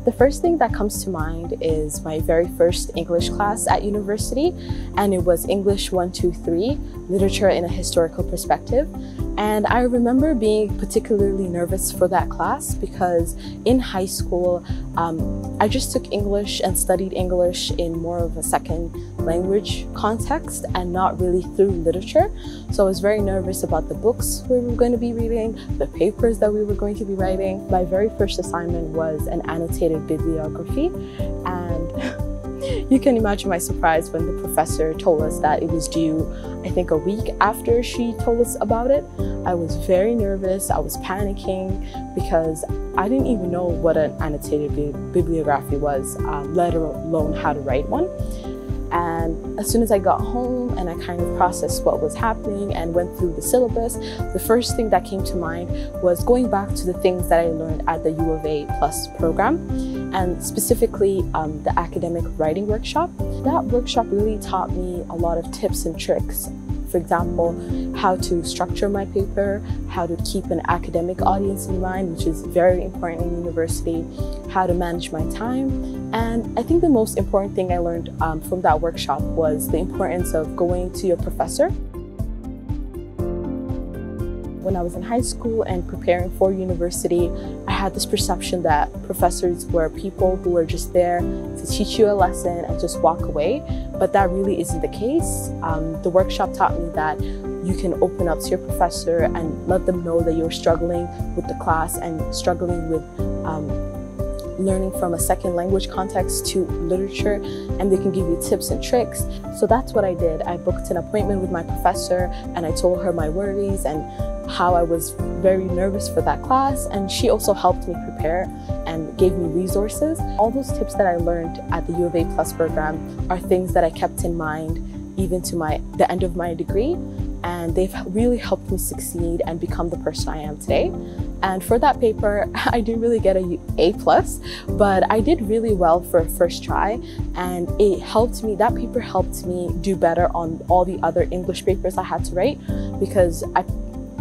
The first thing that comes to mind is my very first English class at university, and it was English 123, Literature in a Historical Perspective. And I remember being particularly nervous for that class because in high school, I just took English and studied English in more of a second language context and not really through literature. So I was very nervous about the books we were going to be reading, the papers that we were going to be writing. My very first assignment was an annotated bibliography, and you can imagine my surprise when the professor told us that it was due, I think, a week after she told us about it. I was very nervous, I was panicking because I didn't even know what an annotated bibliography was, let alone how to write one. And as soon as I got home and I kind of processed what was happening and went through the syllabus, the first thing that came to mind was going back to the things that I learned at the UAlberta program, and specifically the academic writing workshop. That workshop really taught me a lot of tips and tricks. For example, how to structure my paper, how to keep an academic audience in mind, which is very important in university, how to manage my time. And I think the most important thing I learned from that workshop was the importance of going to your professor. When I was in high school and preparing for university, I had this perception that professors were people who were just there to teach you a lesson and just walk away, but that really isn't the case. The workshop taught me that you can open up to your professor and let them know that you're struggling with the class and struggling with learning from a second language context to literature, and they can give you tips and tricks. So that's what I did. I booked an appointment with my professor and I told her my worries and how I was very nervous for that class, and she also helped me prepare and gave me resources. All those tips that I learned at the UAlberta program are things that I kept in mind even to the end of my degree, and they've really helped me succeed and become the person I am today. And for that paper, I didn't really get an A+, but I did really well for a first try, and that paper helped me do better on all the other English papers I had to write, because I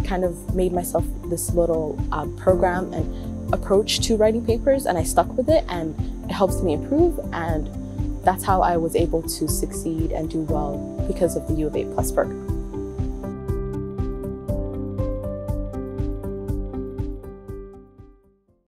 kind of made myself this little program and approach to writing papers, and I stuck with it, and it helps me improve, and that's how I was able to succeed and do well because of the UAlberta program.